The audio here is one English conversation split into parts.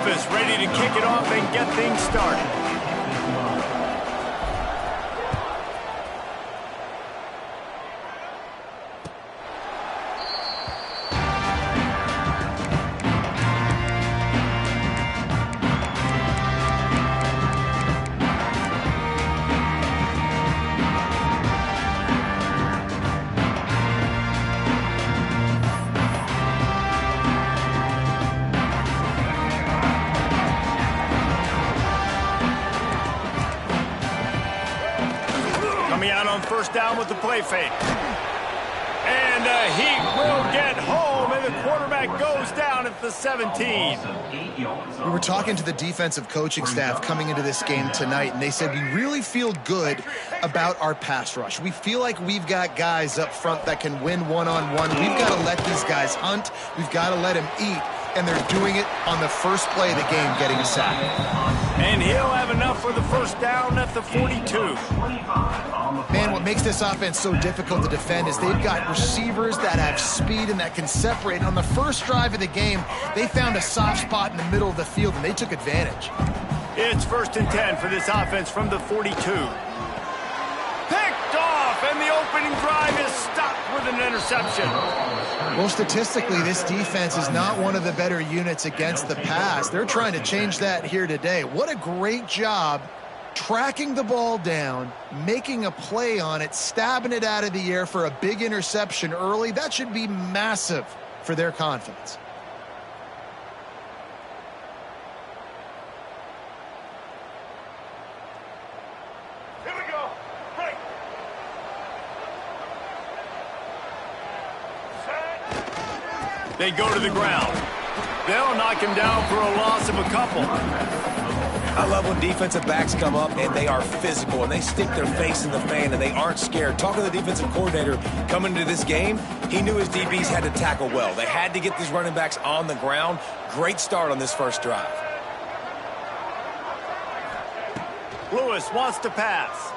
Memphis ready to kick it off and get things started. Coming out on first down with the play fake. And he will get home, and the quarterback goes down at the 17. We were talking to the defensive coaching staff coming into this game tonight, and they said we really feel good about our pass rush. We feel like we've got guys up front that can win one-on-one. We've got to let these guys hunt. We've got to let them eat, and they're doing it on the first play of the game, getting a sack. And he'll have enough for the first down at the 42. Man, what makes this offense so difficult to defend is they've got receivers that have speed and that can separate. On the first drive of the game, they found a soft spot in the middle of the field, and they took advantage. It's 1st and 10 for this offense from the 42. Picked off, and the opening drive is stopped with an interception. Well, statistically, this defense is not one of the better units against the pass. They're trying to change that here today. What a great job tracking the ball down, making a play on it, stabbing it out of the air for a big interception early. That should be massive for their confidence. Here we go. Break. They go to the ground. They'll knock him down for a loss of a couple. I love when defensive backs come up and they are physical and they stick their face in the fan and they aren't scared. Talking to the defensive coordinator coming into this game, he knew his DBs had to tackle well. They had to get these running backs on the ground. Great start on this first drive. Lewis wants to pass.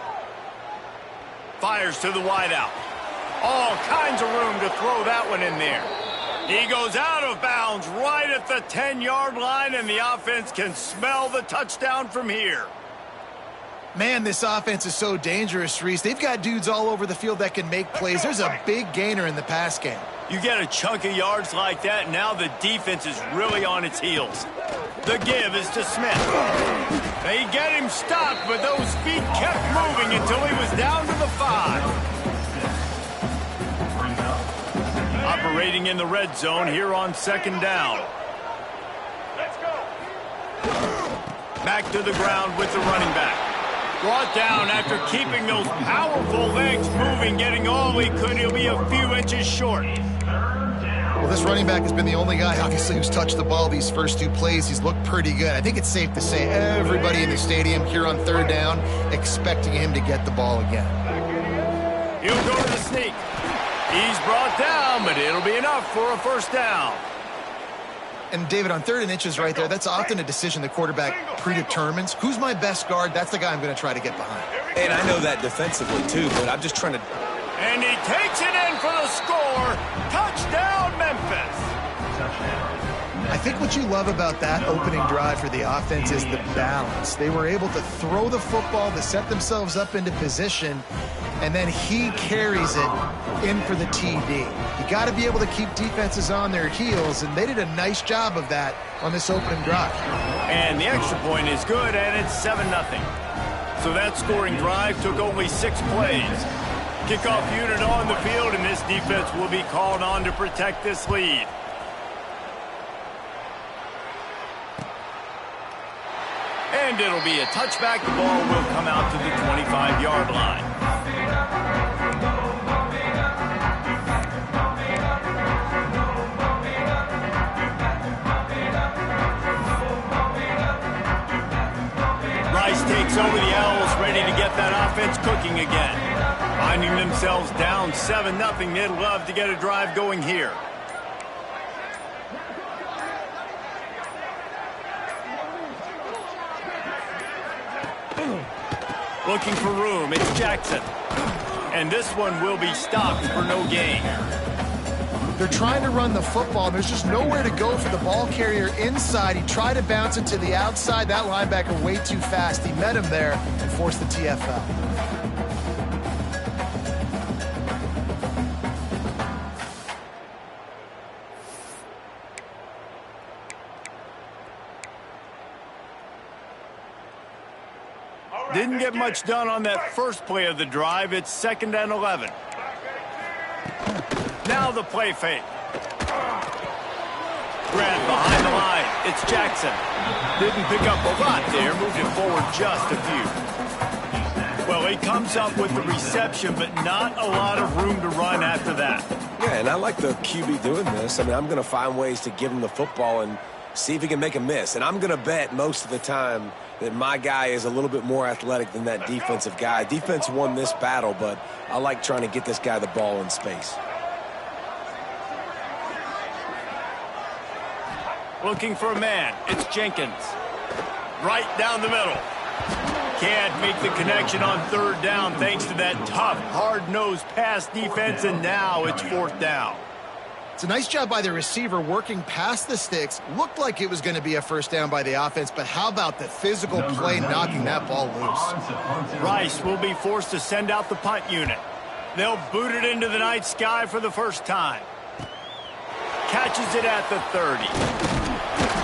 Fires to the wideout. All kinds of room to throw that one in there. He goes out of bounds right at the 10-yard line, and the offense can smell the touchdown from here. Man, this offense is so dangerous, Reese. They've got dudes all over the field that can make plays. There's a big gainer in the pass game. You get a chunk of yards like that, now the defense is really on its heels. The give is to Smith. They get him stopped, but those feet kept moving until he was down to the 5. Operating in the red zone here on 2nd down. Let's go. Back to the ground with the running back. Brought down after keeping those powerful legs moving, getting all he could. He'll be a few inches short. Well, this running back has been the only guy, obviously, who's touched the ball these first 2 plays. He's looked pretty good. I think it's safe to say everybody in the stadium here on 3rd down expecting him to get the ball again. He'll go to the sneak. He's brought down, but it'll be enough for a first down. And, David, on 3rd and inches right there, that's often a decision the quarterback predetermines. Who's my best guard? That's the guy I'm going to try to get behind. And I know that defensively, too, but I'm just trying to... And he takes it in for the score. Touchdown, Memphis. I think what you love about that opening drive for the offense is the balance. They were able to throw the football to set themselves up into position, and then he carries it in for the TD. You got to be able to keep defenses on their heels, and they did a nice job of that on this opening drive. And the extra point is good, and it's 7-0. So that scoring drive took only 6 plays. Kickoff unit on the field, and this defense will be called on to protect this lead. And it'll be a touchback. The ball will come out to the 25-yard line. Rice takes over the Owls, ready to get that offense cooking again. Finding themselves down 7-0, they'd love to get a drive going here. Looking for room, it's Jackson. And this one will be stopped for no gain. They're trying to run the football, and there's just nowhere to go for the ball carrier inside. He tried to bounce it to the outside. That linebacker way too fast. He met him there and forced the TFL. Didn't get much done on that first play of the drive. It's 2nd and 11. Now the play fake. Grant behind the line. It's Jackson. Didn't pick up a lot there. Moved it forward just a few. Well, he comes up with the reception, but not a lot of room to run after that. Yeah, and I like the QB doing this. I mean, I'm going to find ways to give him the football and see if he can make a miss. And I'm going to bet most of the time that my guy is a little bit more athletic than that defensive guy. Defense won this battle, but I like trying to get this guy the ball in space. Looking for a man. It's Jenkins. Right down the middle. Can't make the connection on 3rd down thanks to that tough, hard-nosed pass defense, and now it's 4th down. It's a nice job by the receiver working past the sticks. Looked like it was going to be a 1st down by the offense, but how about the physical play knocking that ball loose? Rice will be forced to send out the punt unit. They'll boot it into the night sky for the first time. Catches it at the 30.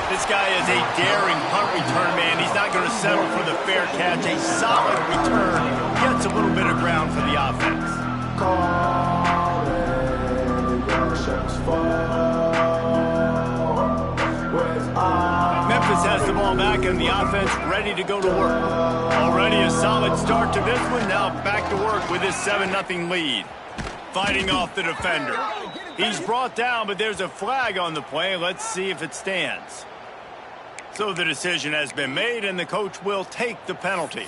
This guy is a daring punt return man. He's not going to settle for the fair catch. A solid return. Gets a little bit of ground for the offense. Memphis has the ball back and the offense ready to go to work. Already a solid start to this one. Now back to work with his 7-0 lead. Fighting off the defender. He's brought down, but there's a flag on the play. Let's see if it stands. So the decision has been made, and the coach will take the penalty.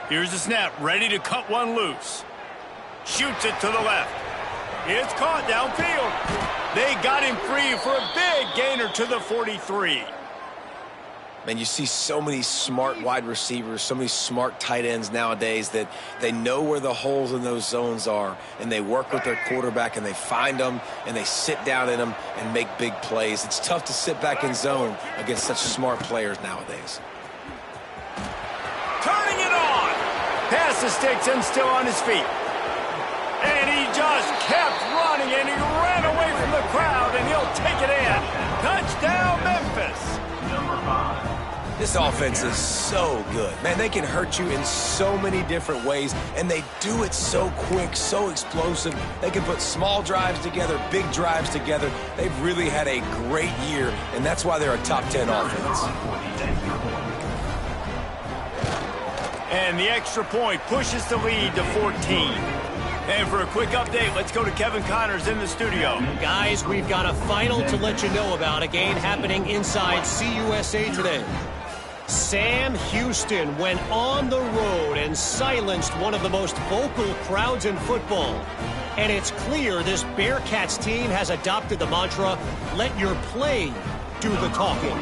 Here's the snap, ready to cut one loose. Shoots it to the left. It's caught downfield. They got him free for a big gainer to the 43. Man, you see so many smart wide receivers, so many smart tight ends nowadays that they know where the holes in those zones are, and they work with their quarterback, and they find them, and they sit down in them and make big plays. It's tough to sit back in zone against such smart players nowadays. Turning it on. Pass the sticks and still on his feet. And he just kept running, and he ran away from the crowd, and he'll take it in. Touchdown, Memphis. This offense is so good. Man, they can hurt you in so many different ways, and they do it so quick, so explosive. They can put small drives together, big drives together. They've really had a great year, and that's why they're a top 10 offense. And the extra point pushes the lead to 14. And for a quick update, let's go to Kevin Connors in the studio. Guys, we've got a final to let you know about, a game happening inside CUSA today. Sam Houston went on the road and silenced one of the most vocal crowds in football. And it's clear this Bearcats team has adopted the mantra, let your play do the talking.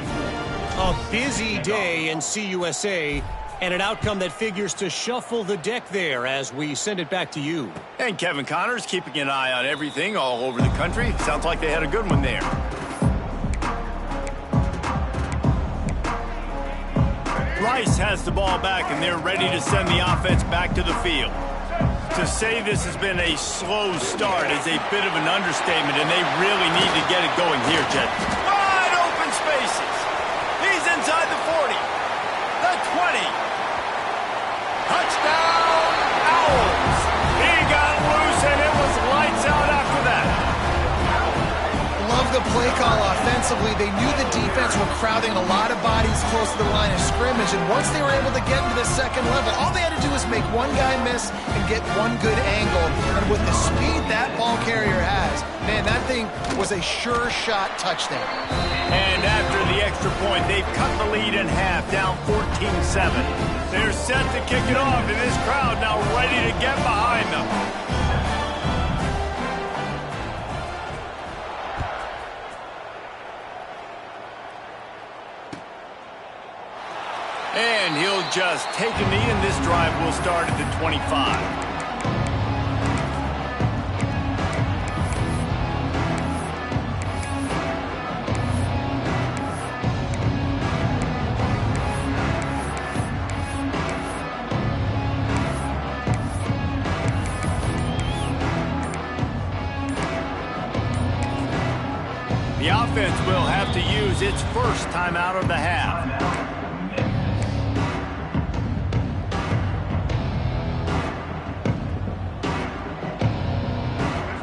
A busy day in CUSA, and an outcome that figures to shuffle the deck there as we send it back to you. And Kevin Connors keeping an eye on everything all over the country. Sounds like they had a good one there. Rice has the ball back, and they're ready to send the offense back to the field. To say this has been a slow start is a bit of an understatement, and they really need to get it going here, Jet. Wide open spaces. He's inside the 40. The 20. Touchdown, Owls. He got loose, and it was lights out after that. Love the play call offensively. They knew the defense were crowding a lot of bodies close to the line of scrimmage, and once they were able to get into the second level, all they had to do was make one guy miss and get one good angle. And with the speed that ball carrier has, man, that thing was a sure shot touchdown. And after the extra point. They've cut the lead in half, down 14-7. They're set to kick it off, and this crowd now ready to get behind them. And he'll just take a knee, and this drive will start at the 25. The offense will have to use its first time out of the half.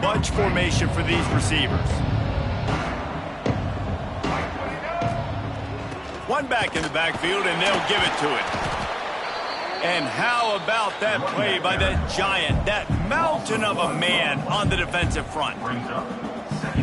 Bunch formation for these receivers. One back in the backfield, and they'll give it to it. And how about that play by that giant, that mountain of a man on the defensive front?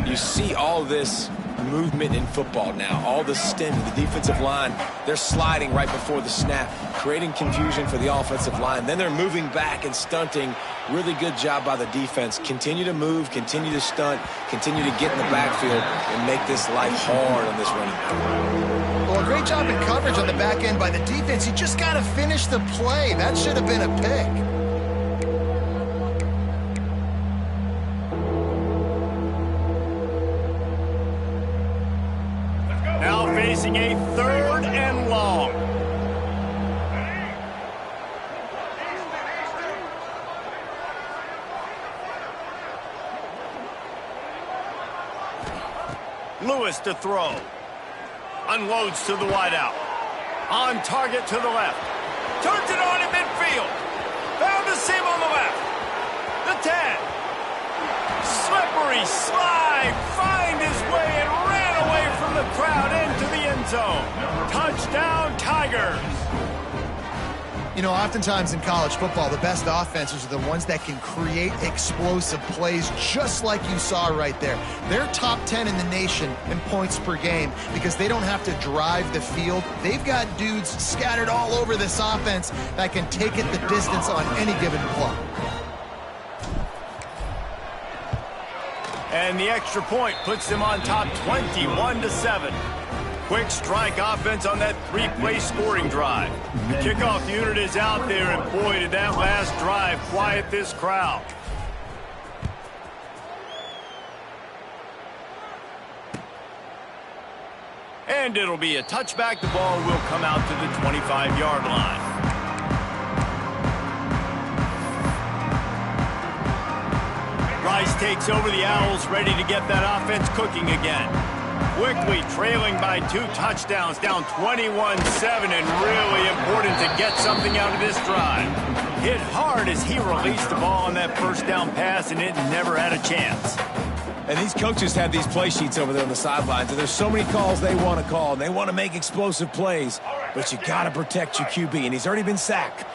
You see all this movement in football now, all the stemming, the defensive line, they're sliding right before the snap, creating confusion for the offensive line. Then they're moving back and stunting. Really good job by the defense. Continue to move, continue to stunt, continue to get in the backfield and make this life hard on this running back. Well, a great job in coverage on the back end by the defense. You just got to finish the play. That should have been a pick. Now facing a 3rd and long. Lewis to throw. Unloads to the wideout. On target to the left. Turns it on in midfield. Found a seam on the left. The 10. Slippery slide. Find his way and ran away from the crowd into the end zone. Touchdown, Tigers. You know, oftentimes in college football, the best offenses are the ones that can create explosive plays just like you saw right there. They're top 10 in the nation in points per game because they don't have to drive the field. They've got dudes scattered all over this offense that can take it the distance on any given play. And the extra point puts them on top 21-7. Quick strike offense on that 3-play scoring drive. The kickoff unit is out there, and boy, did that last drive quiet this crowd. And it'll be a touchback. The ball will come out to the 25-yard line. Rice takes over the Owls, ready to get that offense cooking again. Quickly trailing by 2 touchdowns, down 21-7, and really important to get something out of this drive. Hit hard as he released the ball on that first down pass, and it never had a chance. And these coaches have these play sheets over there on the sidelines, and there's so many calls they want to call, and they want to make explosive plays, but you got to protect your QB, and he's already been sacked.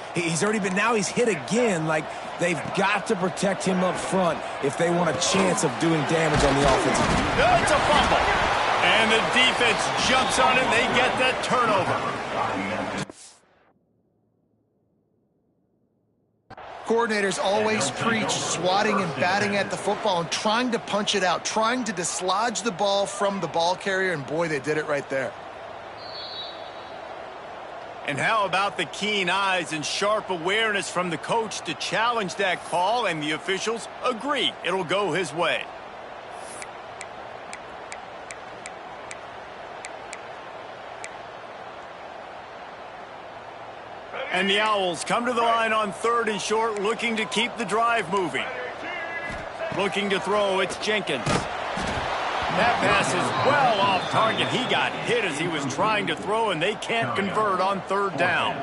Now he's hit again. Like, they've got to protect him up front if they want a chance of doing damage on the offensive line. It's a fumble. And the defense jumps on it, and they get that turnover. Coordinators always preach swatting and batting at the football and trying to punch it out, trying to dislodge the ball from the ball carrier, and boy, they did it right there. And how about the keen eyes and sharp awareness from the coach to challenge that call, and the officials agree it'll go his way. And the Owls come to the line on 3rd and short, looking to keep the drive moving. Looking to throw, it's Jenkins. That pass is well off target. He got hit as he was trying to throw, and they can't convert on 3rd down.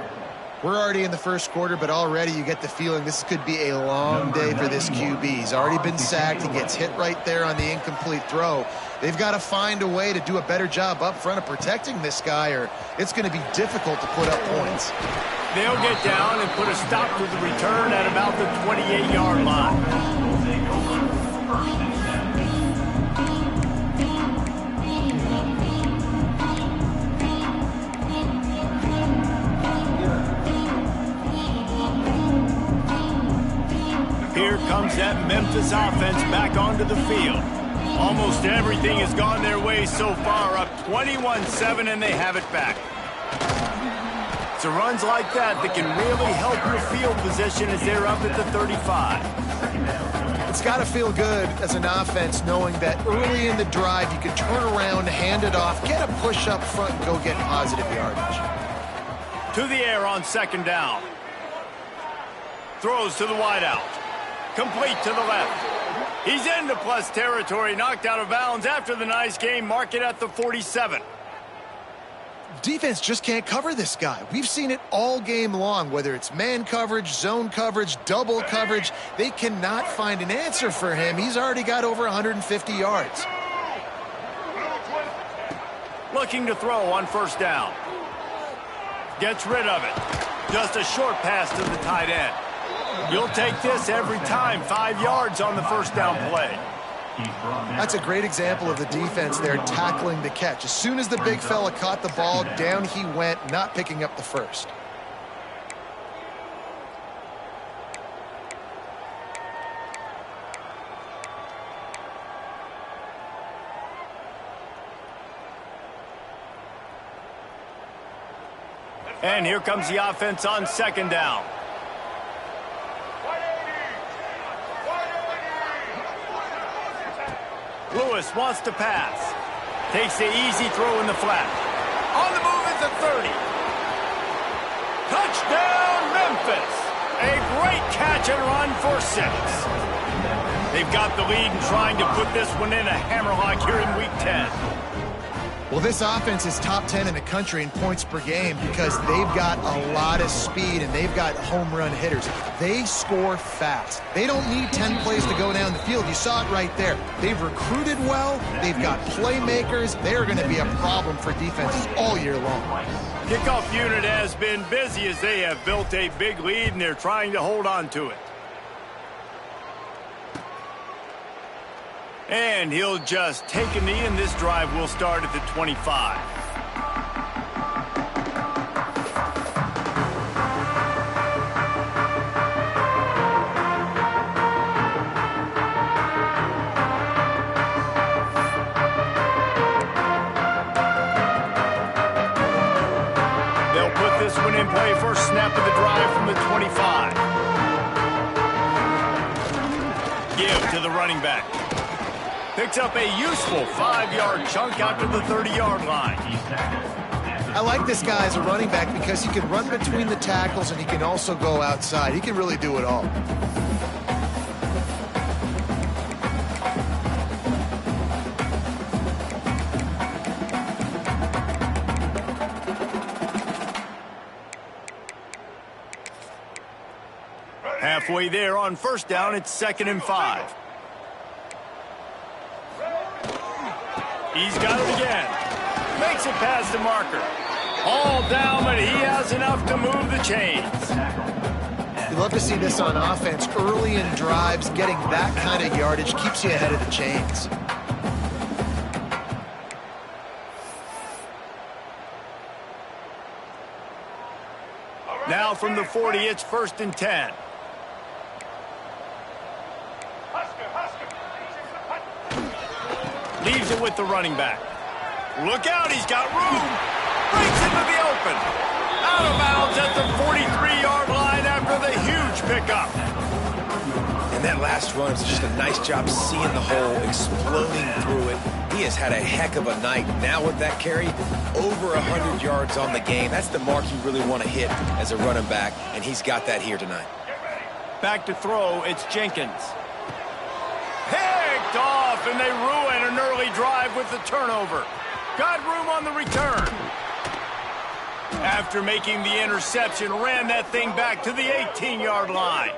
We're already in the first quarter, but already you get the feeling this could be a long day for this QB. He's already been sacked. He gets hit right there on the incomplete throw. They've got to find a way to do a better job up front of protecting this guy, or it's going to be difficult to put up points. They'll get down and put a stop to the return at about the 28-yard line. that Memphis offense back onto the field. Almost everything has gone their way so far, up 21-7, and they have it back. It's the runs like that that can really help your field position as they're up at the 35. It's got to feel good as an offense knowing that early in the drive you can turn around, hand it off, get a push up front, and go get positive yardage. To the air on second down. Throws to the wideout. Complete to the left. He's into plus territory, knocked out of bounds after the nice game. Mark it at the 47. Defense just can't cover this guy. We've seen it all game long, whether it's man coverage, zone coverage, double coverage. They cannot find an answer for him. He's already got over 150 yards. Looking to throw on first down. Gets rid of it. Just a short pass to the tight end. You'll take this every time. 5 yards on the first down play. That's a great example of the defense there tackling the catch. As soon as the big fella caught the ball, down he went, not picking up the first. And here comes the offense on second down. Lewis wants to pass. Takes the easy throw in the flat. On the move at the 30. Touchdown, Memphis. A great catch and run for 6. They've got the lead and trying to put this one in a hammerlock here in Week 10. Well, this offense is top 10 in the country in points per game because they've got a lot of speed and they've got home run hitters. They score fast. They don't need 10 plays to go down the field. You saw it right there. They've recruited well. They've got playmakers. They're going to be a problem for defenses all year long. Kickoff unit has been busy as they have built a big lead and they're trying to hold on to it. And he'll just take a knee, and this drive will start at the 25. They'll put this one in play. First snap of the drive from the 25. Give to the running back. Picks up a useful 5-yard chunk out to the 30-yard line. I like this guy as a running back because he can run between the tackles and he can also go outside. He can really do it all. Halfway there on first down, it's 2nd and 5. He's got it again. Makes it past the marker. All down, but he has enough to move the chains. You love to see this on offense. Early in drives, getting that kind of yardage keeps you ahead of the chains. Now from the 40, it's 1st and 10. Leaves it with the running back. Look out, he's got room. Breaks into the open. Out of bounds at the 43-yard line after the huge pickup. And that last run is just a nice job seeing the hole, exploding through it. He has had a heck of a night. Now with that carry, over 100 yards on the game. That's the mark you really want to hit as a running back, and he's got that here tonight. Back to throw, it's Jenkins. Picked off, and they ruin an early drive with the turnover. Got room on the return. After making the interception, ran that thing back to the 18-yard line.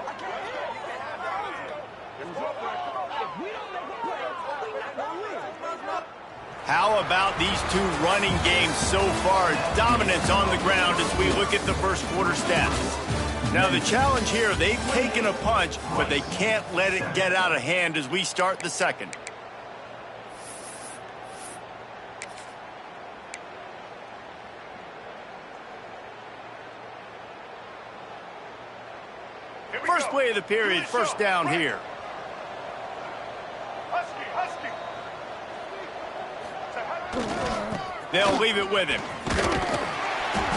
How about these two running games so far? Dominance on the ground as we look at the first quarter stats. Now the challenge here, they've taken a punch, but they can't let it get out of hand as we start the second. First play of the period, first down here. They'll leave it with him.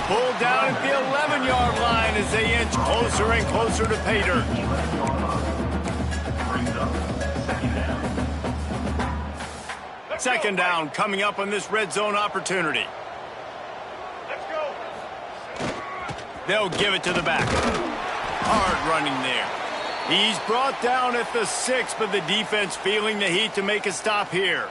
Pulled down at the 11-yard line as they inch closer and closer to pay dirt. Second down coming up on this red zone opportunity. They'll give it to the back. Hard running there. He's brought down at the 6, but the defense feeling the heat to make a stop here.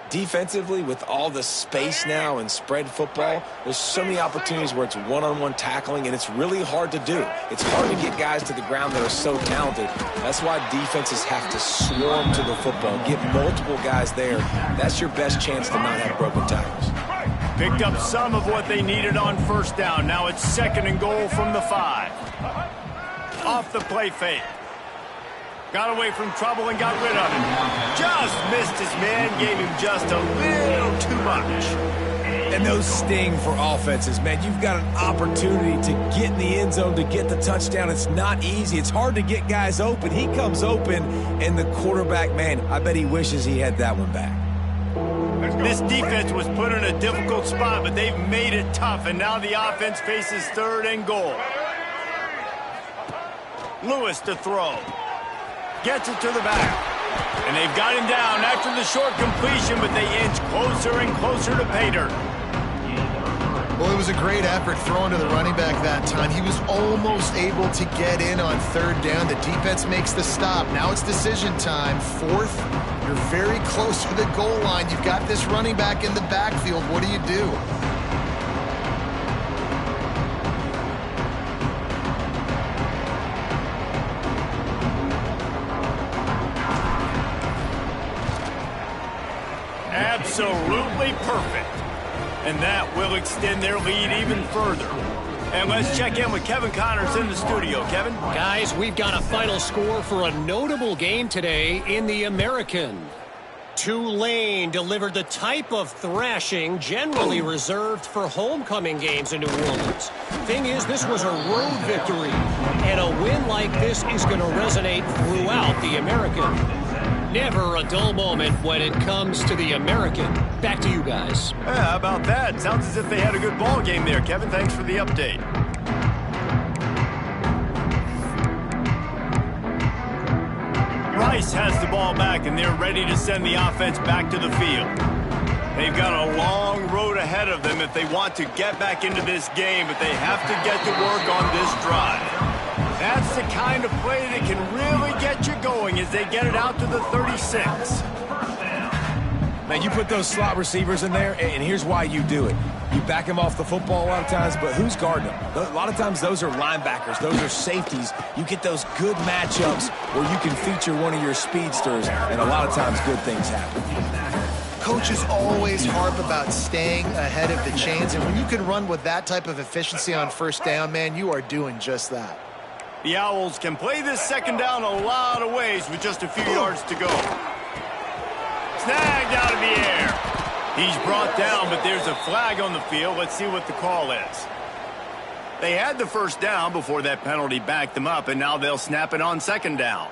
Defensively, with all the space now and spread football, there's so many opportunities where it's one-on-one tackling, and it's really hard to do. It's hard to get guys to the ground that are so talented. That's why defenses have to swarm to the football, get multiple guys there. That's your best chance to not have broken tackles. Picked up some of what they needed on first down. Now it's second and goal from the 5. Off the play fake. Got away from trouble and got rid of it. Just missed his man, gave him just a little too much. And those sting for offenses, man. You've got an opportunity to get in the end zone, to get the touchdown. It's not easy. It's hard to get guys open. He comes open, and the quarterback, man, I bet he wishes he had that one back. This defense was put in a difficult spot, but they've made it tough, and now the offense faces third and goal. Lewis to throw. Gets it to the back. And they've got him down after the short completion, but they inch closer and closer to pay dirt. Well, it was a great effort throwing to the running back that time. He was almost able to get in on third down. The defense makes the stop. Now it's decision time. Fourth, you're very close to the goal line. You've got this running back in the backfield. What do you do? Absolutely perfect. And that will extend their lead even further. And let's check in with Kevin Connors in the studio. Kevin? Guys, we've got a final score for a notable game today in the American. Tulane delivered the type of thrashing generally reserved for homecoming games in New Orleans. Thing is, this was a road victory, and a win like this is going to resonate throughout the American. Never a dull moment when it comes to the American. Back to you guys. Yeah, how about that? Sounds as if they had a good ball game there, Kevin. Thanks for the update. Rice has the ball back, and they're ready to send the offense back to the field. They've got a long road ahead of them if they want to get back into this game, but they have to get to work on this drive. That's the kind of play that can really get you going as they get it out to the 36. Man, you put those slot receivers in there, and here's why you do it. You back them off the football a lot of times, but who's guarding them? A lot of times those are linebackers. Those are safeties. You get those good matchups where you can feature one of your speedsters, and a lot of times good things happen. Coaches always harp about staying ahead of the chains, and when you can run with that type of efficiency on first down, man, you are doing just that. The Owls can play this second down a lot of ways with just a few yards to go. Snagged out of the air. He's brought down, but there's a flag on the field. Let's see what the call is. They had the first down before that penalty backed them up, and now they'll snap it on second down.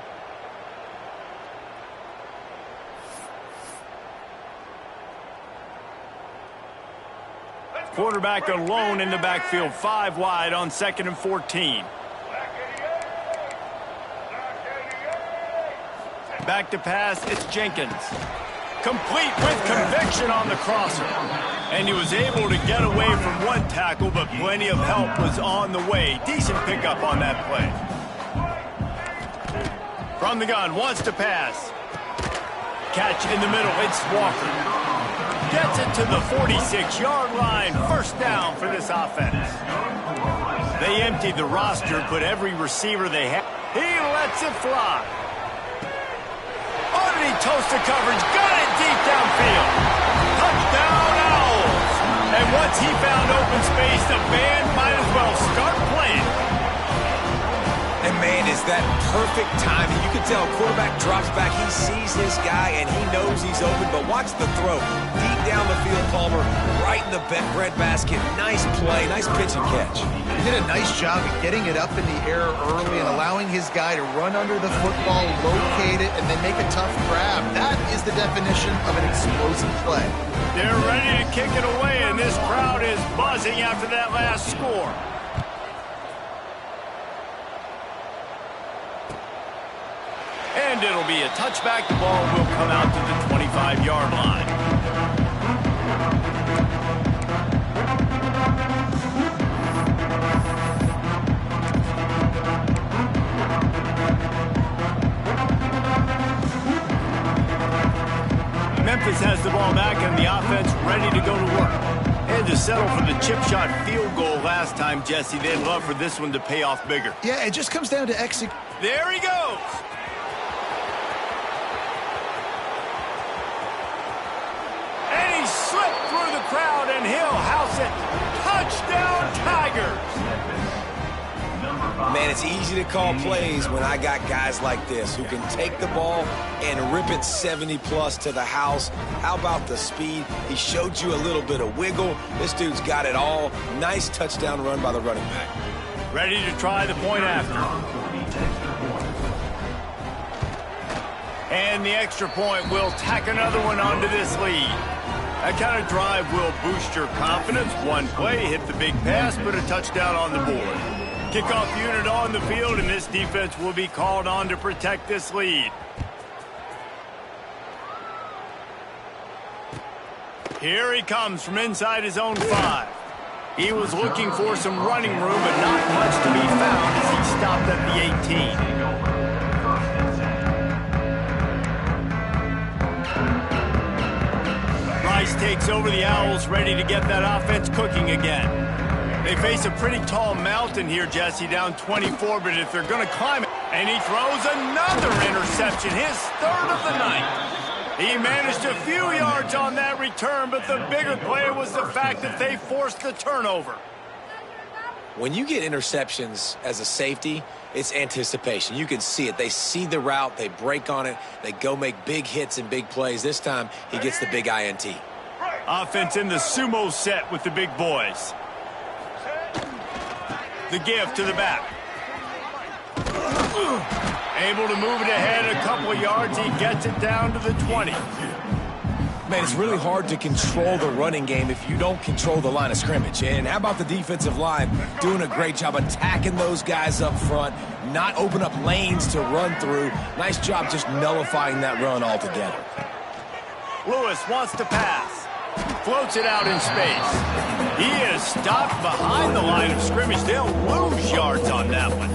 Quarterback alone in the backfield, 5 wide on 2nd and 14. Back to pass, it's Jenkins. Complete with conviction on the crosser. And he was able to get away from one tackle, but plenty of help was on the way. Decent pickup on that play. From the gun, wants to pass. Catch in the middle, it's Walker. Gets it to the 46-yard line. First down for this offense. They emptied the roster, put every receiver they had. He lets it fly. He toasted coverage, got it deep downfield. Touchdown Owls. And once he found open space, the band might as well start playing. And man, is that perfect timing. You can tell quarterback drops back, he sees his guy, and he knows he's open, but watch the throw. Deep down the field, Palmer, right in the bread basket. Nice play, nice pitch and catch. He did a nice job of getting it up in the air early and allowing his guy to run under the football, locate it, and then make a tough grab. That is the definition of an explosive play. They're ready to kick it away, and this crowd is buzzing after that last score. And it'll be a touchback. The ball will come out to the 25-yard line. Memphis has the ball back and the offense ready to go to work. Had to settle for the chip shot field goal last time, Jesse. They'd love for this one to pay off bigger. Yeah, it just comes down to execution. There he goes. And he slipped through the crowd, and he'll house it. Touchdown, Tigers. Man, it's easy to call plays when I got guys like this who can take the ball and rip it 70-plus to the house. How about the speed? He showed you a little bit of wiggle. This dude's got it all. Nice touchdown run by the running back. Ready to try the point after. And the extra point will tack another one onto this lead. That kind of drive will boost your confidence. One play, hit the big pass, put a touchdown on the board. Kickoff unit on the field, and this defense will be called on to protect this lead. Here he comes from inside his own 5. He was looking for some running room, but not much to be found as he stopped at the 18. Rice takes over the Owls, ready to get that offense cooking again. They face a pretty tall mountain here, Jesse, down 24, but if they're going to climb it, and he throws another interception, his 3rd of the night. He managed a few yards on that return, but the bigger play was the fact that they forced the turnover. When you get interceptions as a safety, it's anticipation. You can see it. They see the route. They break on it. They go make big hits and big plays. This time, he gets the big INT. Offense in the sumo set with the big boys. The give to the back. Able to move it ahead a couple of yards. He gets it down to the 20. Man, it's really hard to control the running game if you don't control the line of scrimmage. And how about the defensive line doing a great job attacking those guys up front, not open up lanes to run through. Nice job just nullifying that run altogether. Lewis wants to pass. Floats it out in space. He is stopped behind the line of scrimmage. They'll lose yards on that one.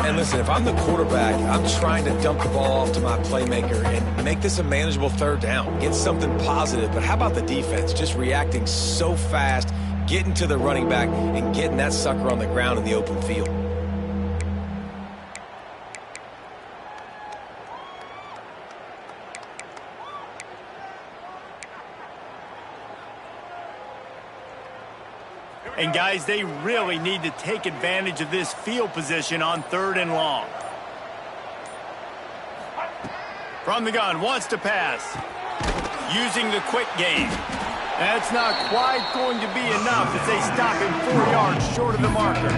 And listen, if I'm the quarterback, I'm trying to dump the ball off to my playmaker and make this a manageable 3rd down. Get something positive. But how about the defense? Just reacting so fast, getting to the running back, and getting that sucker on the ground in the open field. And, guys, they really need to take advantage of this field position on 3rd and long. From the gun, wants to pass. Using the quick game. That's not quite going to be enough as they stop him 4 yards short of the marker.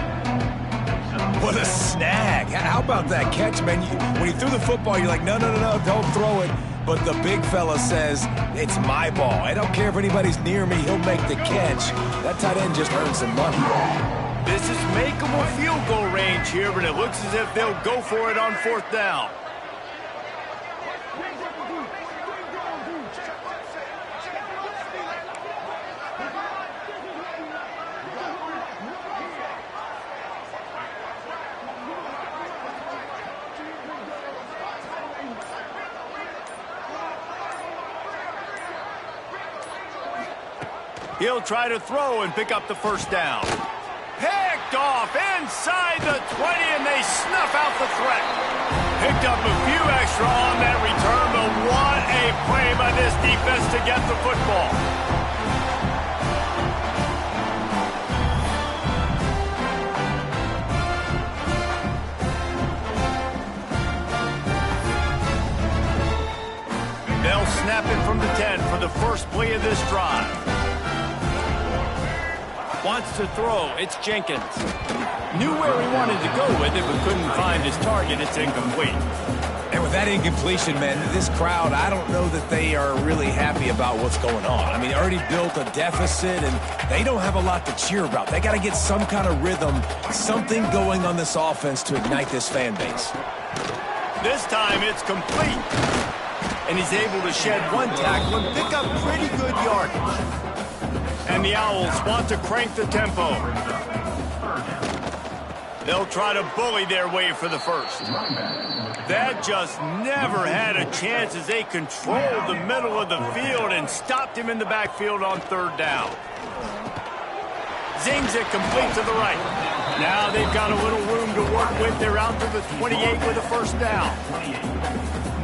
What a snag. How about that catch, man? When he threw the football, you're like, no, don't throw it. But the big fella says, it's my ball. I don't care if anybody's near me. He'll make the catch. That tight end just earned some money. This is makeable field goal range here, but it looks as if they'll go for it on 4th down. He'll try to throw and pick up the 1st down. Picked off inside the 20, and they snuff out the threat. Picked up a few extra on that return, but what a play by this defense to get the football. They'll snap it from the 10 for the first play of this drive. Wants to throw. It's Jenkins. Knew where he wanted to go with it, but couldn't find his target. It's incomplete. And with That incompletion, man, this crowd, I don't know that they are really happy about what's going on. I mean, they already built a deficit, and they don't have a lot to cheer about. They got to get some kind of rhythm, something going on this offense to ignite this fan base. This time it's complete. And he's able to shed one tackle and pick up pretty good yardage. And the Owls want to crank the tempo. They'll try to bully their way for the first. That just never had a chance as they controlled the middle of the field and stopped him in the backfield on third down. Zings it complete to the right. Now they've got a little room to work with. They're out to the 28 with a first down.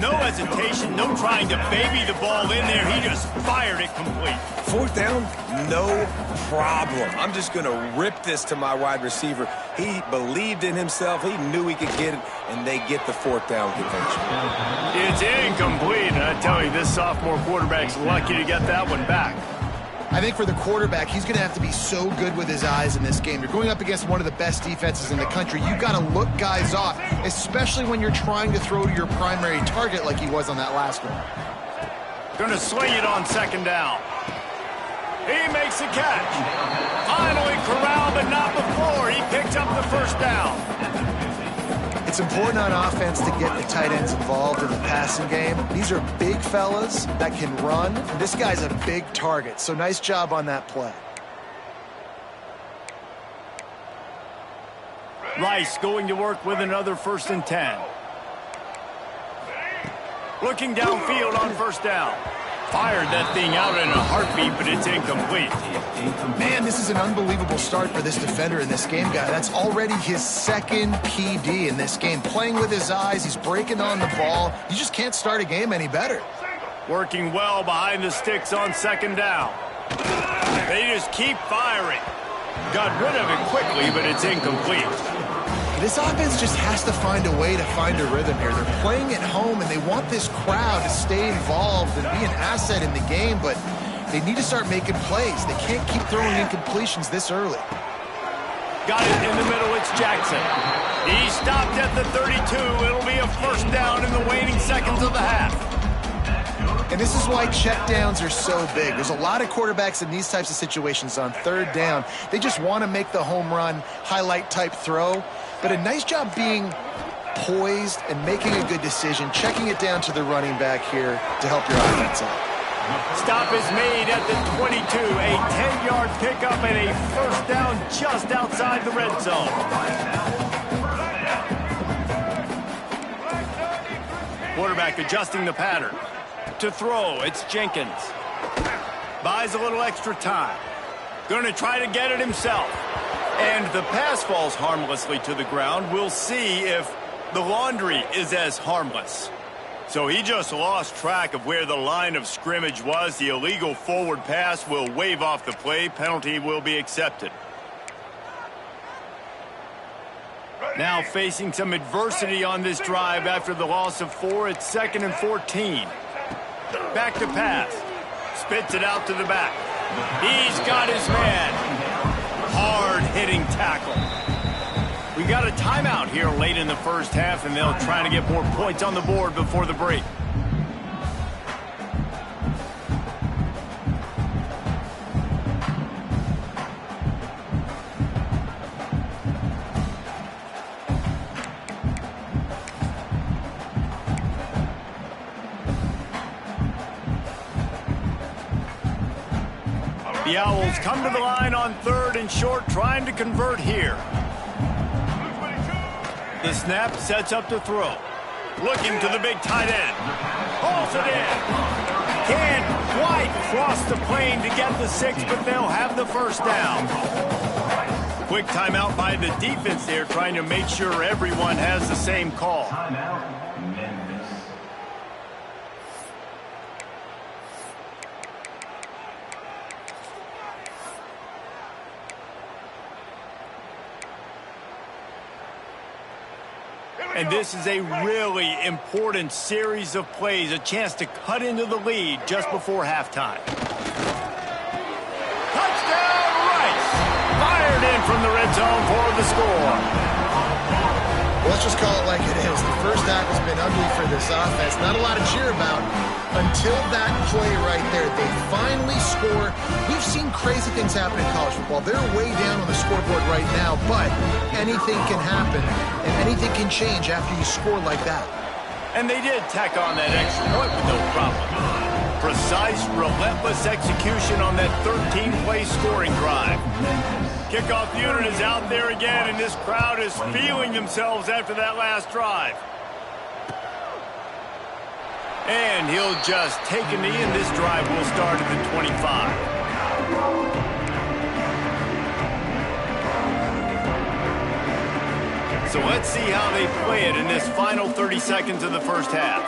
No hesitation, no trying to baby the ball in there. He just fired it complete. Fourth down, no problem. I'm just going to rip this to my wide receiver. He believed in himself. He knew he could get it, and they get the fourth down conversion. It's incomplete, and I tell you, this sophomore quarterback's lucky to get that one back. I think for the quarterback, he's going to have to be so good with his eyes in this game. You're going up against one of the best defenses in the country. You've got to look guys off, especially when you're trying to throw to your primary target like he was on that last one. Going to sling it on second down. He makes a catch. Finally corralled, but not before. He picked up the first down. It's important on offense to get the tight ends involved in the passing game. These are big fellas that can run. This guy's a big target, so nice job on that play. Rice going to work with another 1st and 10. Looking downfield on first down. Fired that thing out in a heartbeat, but it's incomplete. Man, this is an unbelievable start for this defender in this game, guy. That's already his second PD in this game. Playing with his eyes, he's breaking on the ball. You just can't start a game any better. Working well behind the sticks on second down. They just keep firing. Got rid of it quickly, but it's incomplete. This offense just has to find a way to find a rhythm here. They're playing at home, and they want this crowd to stay involved and be an asset in the game, but they need to start making plays. They can't keep throwing incompletions this early. Got it in the middle. It's Jackson. He stopped at the 32. It'll be a first down in the waning seconds of the half. And this is why checkdowns are so big. There's a lot of quarterbacks in these types of situations on third down. They just want to make the home run, highlight-type throw. But a nice job being poised and making a good decision, checking it down to the running back here to help your offense out. Stop is made at the 22. A 10-yard pickup and a first down just outside the red zone. Quarterback adjusting the pattern. To throw, it's Jenkins. Buys a little extra time. Going to try to get it himself. And the pass falls harmlessly to the ground. We'll see if the laundry is as harmless. So he just lost track of where the line of scrimmage was. The illegal forward pass will wave off the play. Penalty will be accepted. Now facing some adversity on this drive after the loss of 4. It's 2nd and 14. Back to pass. Spits it out to the back. He's got his man. Hard-hitting tackle. We got a timeout here late in the first half, and they'll try to get more points on the board before the break. The Owls come to the line on 3rd and short, trying to convert here. The snap sets up to throw. Looking to the big tight end. Hauls it in. Can't quite cross the plane to get the 6, but they'll have the first down. Quick timeout by the defense there, trying to make sure everyone has the same call. And this is a really important series of plays, a chance to cut into the lead just before halftime. Touchdown, Rice! Fired in from the red zone for the score. Well, let's just call it like it is. The first half has been ugly for this offense. Not a lot to cheer about until that play right there. They finally score. We've seen crazy things happen in college football. They're way down on the scoreboard right now, but anything can happen, and anything can change after you score like that. And they did tack on that extra point with no problem. Precise, relentless execution on that 13-play scoring drive. Kickoff unit is out there again, and this crowd is feeling themselves after that last drive. And he'll just take a knee, and this drive will start at the 25. So let's see how they play it in this final 30 seconds of the first half.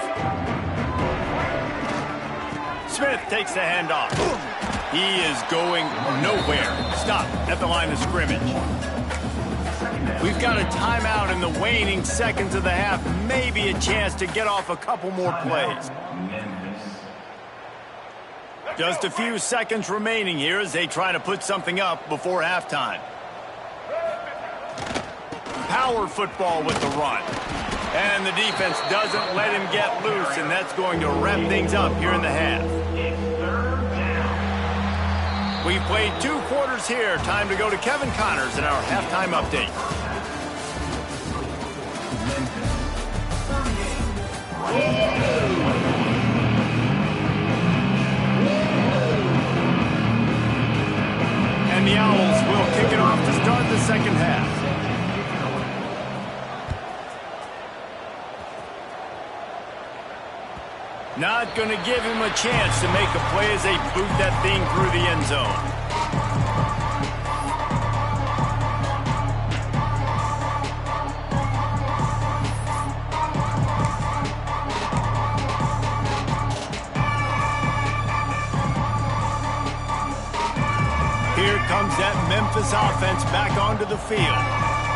Smith takes the handoff. He is going nowhere. Stop at the line of scrimmage. We've got a timeout in the waning seconds of the half. Maybe a chance to get off a couple more plays. Just a few seconds remaining here as they try to put something up before halftime. Power football with the run. And the defense doesn't let him get loose, and that's going to wrap things up here in the half. We've played 2 quarters here. Time to go to Kevin Connors in our halftime update. And the Owls will kick it off to start the second half. Not going to give him a chance to make a play as they boot that thing through the end zone. Here comes that Memphis offense back onto the field.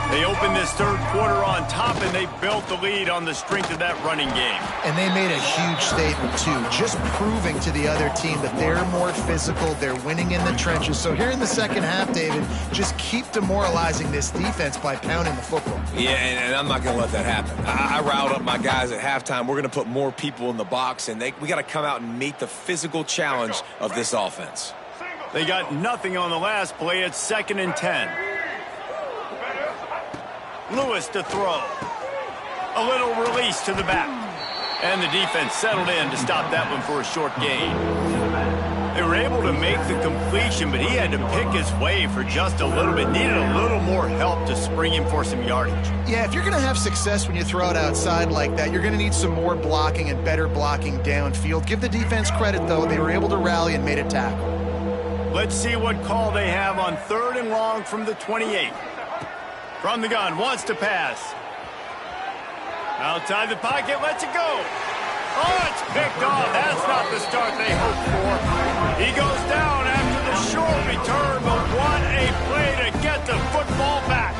They opened this third quarter on top, and they built the lead on the strength of that running game. And they made a huge statement, too, just proving to the other team that they're more physical, they're winning in the trenches. So here in the second half, David, just keep demoralizing this defense by pounding the football. Yeah, and I'm not going to let that happen. I riled up my guys at halftime. We're going to put more people in the box, and we got to come out and meet the physical challenge of this offense. They got nothing on the last play. It's 2nd and 10. Lewis to throw. A little release to the back. And the defense settled in to stop that one for a short gain. They were able to make the completion, but he had to pick his way for just a little bit. Needed a little more help to spring him for some yardage. Yeah, if you're going to have success when you throw it outside like that, you're going to need some more blocking and better blocking downfield. Give the defense credit, though. They were able to rally and made a tackle. Let's see what call they have on 3rd and long from the 28. From the gun, wants to pass. Outside the pocket, lets it go. Oh, it's picked off. That's not the start they hoped for. He goes down after the short return, but what a play to get the football back.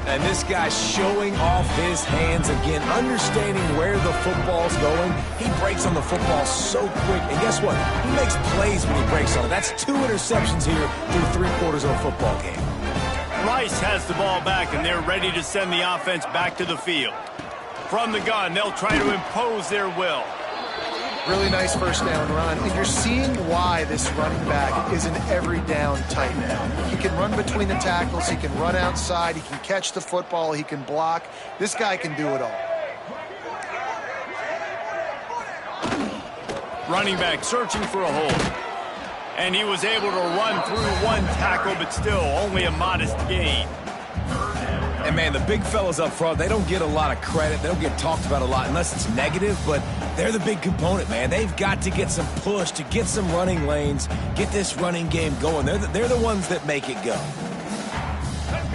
And this guy's showing off his hands again, understanding where the football's going. He breaks on the football so quick. And guess what? He makes plays when he breaks on it. That's 2 interceptions here through 3 quarters of a football game. Rice has the ball back, and they're ready to send the offense back to the field. From the gun, they'll try to impose their will. Really nice first down run. And you're seeing why this running back is an every down type. He can run between the tackles. He can run outside. He can catch the football. He can block. This guy can do it all. Running back searching for a hole. And he was able to run through 1 tackle, but still only a modest gain. And, man, the big fellas up front, they don't get a lot of credit. They don't get talked about a lot unless it's negative, but they're the big component, man. They've got to get some push, to get some running lanes, get this running game going. They're the ones that make it go.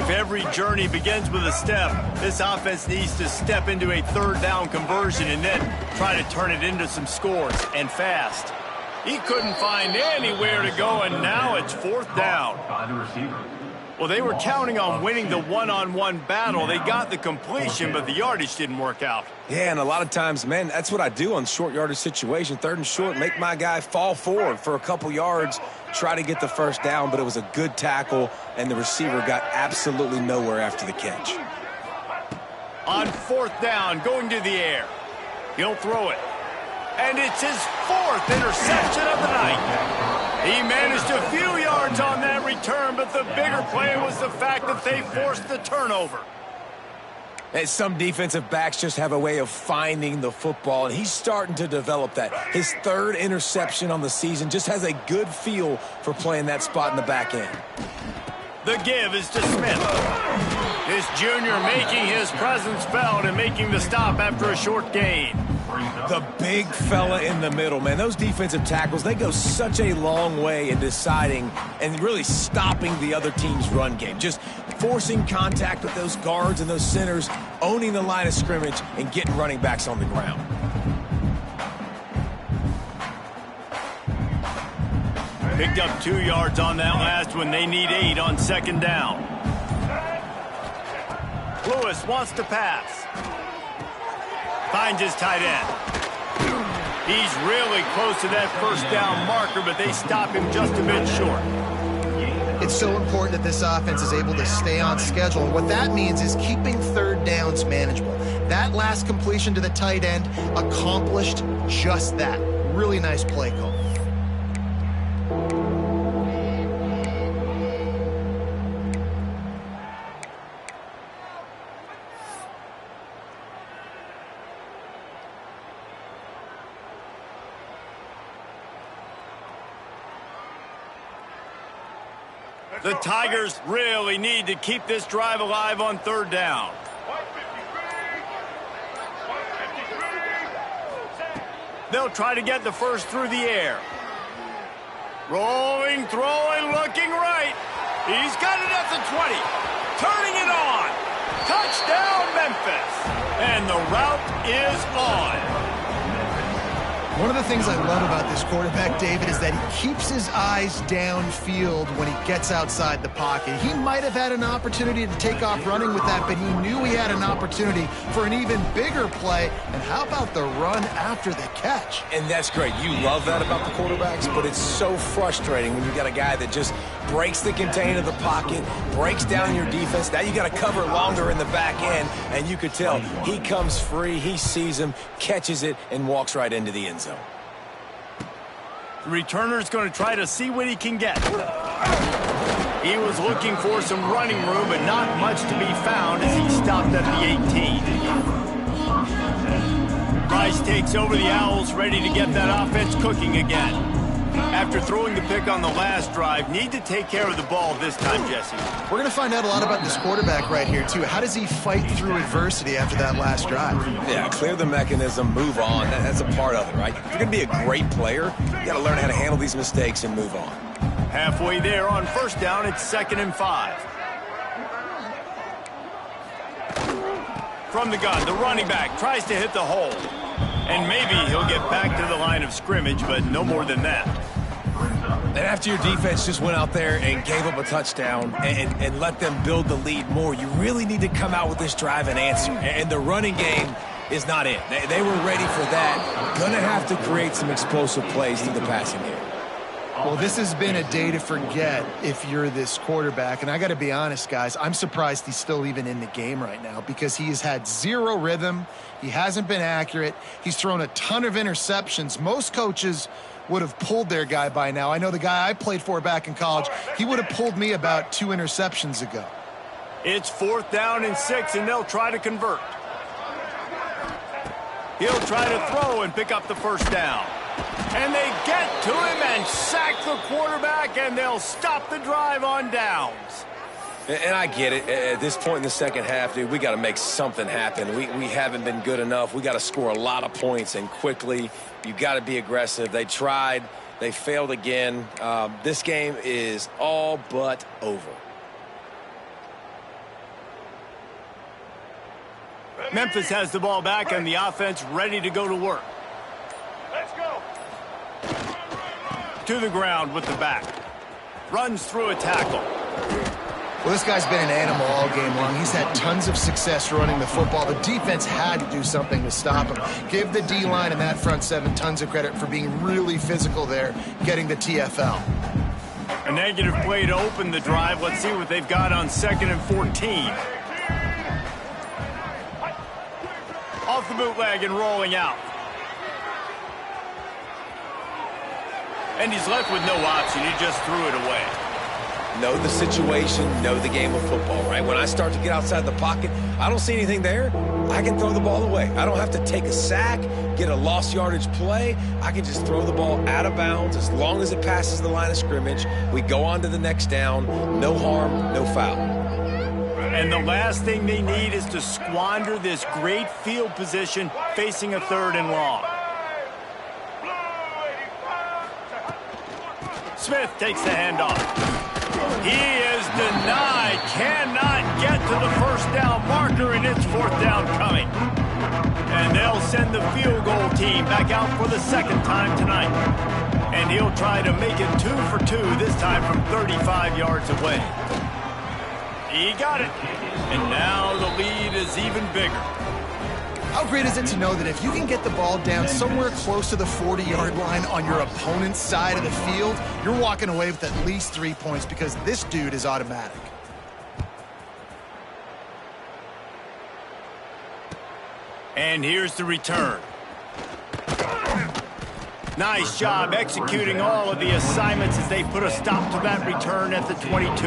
If every journey begins with a step, this offense needs to step into a 3rd down conversion and then try to turn it into some scores, and fast. He couldn't find anywhere to go, and now it's 4th down. Well, they were counting on winning the one-on-one battle. They got the completion, but the yardage didn't work out. Yeah, and a lot of times, man, that's what I do on short yardage situation. 3rd and short, make my guy fall forward for a couple yards, try to get the first down, but it was a good tackle, and the receiver got absolutely nowhere after the catch. On 4th down, going to the air. He'll throw it. And it's his 4th interception of the night. He managed a few yards on that return, but the bigger play was the fact that they forced the turnover. And some defensive backs just have a way of finding the football, and he's starting to develop that. His 3rd interception on the season, just has a good feel for playing that spot in the back end. The give is to Smith. This junior making his presence felt and making the stop after a short gain. The big fella in the middle, man. Those defensive tackles, they go such a long way in deciding and really stopping the other team's run game. Just forcing contact with those guards and those centers, owning the line of scrimmage, and getting running backs on the ground. Picked up 2 yards on that last one. They need 8 on 2nd down. Lewis wants to pass. Finds his tight end. He's really close to that 1st down marker, but they stop him just a bit short. It's so important that this offense is able to stay on schedule. And what that means is keeping 3rd downs manageable. That last completion to the tight end accomplished just that. Really nice play call. The Tigers really need to keep this drive alive on 3rd down. They'll try to get the 1st through the air. Rolling, throwing, looking right. He's got it at the 20. Turning it on. Touchdown, Memphis. And the route is on. One of the things I love about this quarterback, David, is that he keeps his eyes downfield when he gets outside the pocket. He might have had an opportunity to take off running with that, but he knew he had an opportunity for an even bigger play. And how about the run after the catch? And that's great. You love that about the quarterbacks, but it's so frustrating when you got a guy that just breaks the contain of the pocket, breaks down your defense. Now you got to cover longer in the back end, and you could tell he comes free, he sees him, catches it, and walks right into the end zone. The returner's going to try to see what he can get. He was looking for some running room, but not much to be found as he stopped at the 18. Rice takes over the Owls, ready to get that offense cooking again. After throwing the pick on the last drive, need to take care of the ball this time, Jesse. We're going to find out a lot about this quarterback right here, too. How does he fight through adversity after that last drive? Yeah, clear the mechanism, move on. That's a part of it, right? If you're going to be a great player, you got to learn how to handle these mistakes and move on. Halfway there on 1st down, it's 2nd and 5. From the gun, the running back tries to hit the hole. And maybe he'll get back to the line of scrimmage, but no more than that. And after your defense just went out there and gave up a touchdown and let them build the lead more, you really need to come out with this drive and answer. And the running game is not it. They were ready for that. Going to have to create some explosive plays through the passing game. Well, this has been a day to forget if you're this quarterback. And I got to be honest, guys, I'm surprised he's still even in the game right now because he has had zero rhythm. He hasn't been accurate. He's thrown a ton of interceptions. Most coaches would have pulled their guy by now. I know the guy I played for back in college, he would have pulled me about 2 interceptions ago. It's 4th down and 6, and they'll try to convert. He'll try to throw and pick up the 1st down. And they get to him and sack the quarterback, and they'll stop the drive on downs. And I get it. At this point in the second half, dude, we got to make something happen. We haven't been good enough. We got to score a lot of points and quickly. You got to be aggressive. They tried. They failed again. This game is all but over. Memphis has the ball back and the offense ready to go to work. Let's go. To the ground with the back. Runs through a tackle. Well, this guy's been an animal all game long. He's had tons of success running the football. The defense had to do something to stop him. Give the D-line and that front seven tons of credit for being really physical there, getting the TFL. A negative play to open the drive. Let's see what they've got on 2nd and 14. bootleg and rolling out. And he's left with no option. He just threw it away. Know the situation, know the game of football, right? When I start to get outside the pocket, I don't see anything there, I can throw the ball away. I don't have to take a sack, get a lost yardage play. I can just throw the ball out of bounds as long as it passes the line of scrimmage. We go on to the next down. No harm, no foul. And the last thing they need is to squander this great field position facing a 3rd and long. Smith takes the handoff. He is denied, cannot get to the first down marker, and it's 4th down coming. And they'll send the field goal team back out for the 2nd time tonight. And he'll try to make it 2 for 2, this time from 35 yards away. He got it. And now the lead is even bigger. How great is it to know that if you can get the ball down somewhere close to the 40-yard line on your opponent's side of the field, you're walking away with at least 3 points because this dude is automatic. And here's the return. Nice job executing all of the assignments as they put a stop to that return at the 22.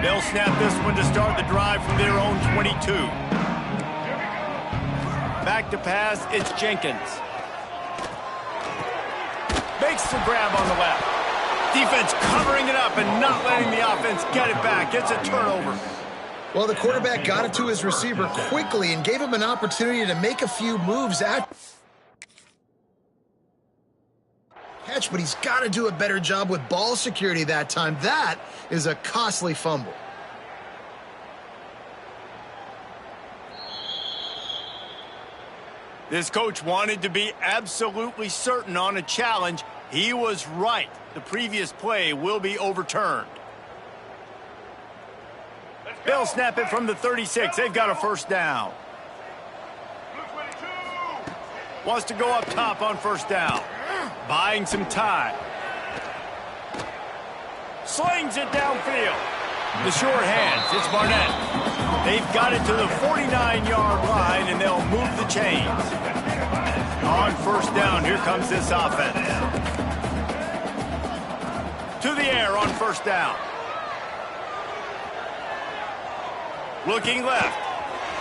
They'll snap this one to start the drive from their own 22. Back to pass, it's Jenkins. Makes the grab on the left. Defense covering it up and not letting the offense get it back. Gets a turnover. Well, the quarterback got it to his receiver quickly and gave him an opportunity to make a few moves at catch, but he's got to do a better job with ball security that time. That is a costly fumble. This coach wanted to be absolutely certain on a challenge. He was right. The previous play will be overturned. They'll snap it from the 36. They've got a 1st down. Wants to go up top on 1st down. Buying some time. Slings it downfield. The short hands. It's Barnett. They've got it to the 49-yard line, and they'll move the chains. On 1st down, here comes this offense. To the air on 1st down. Looking left.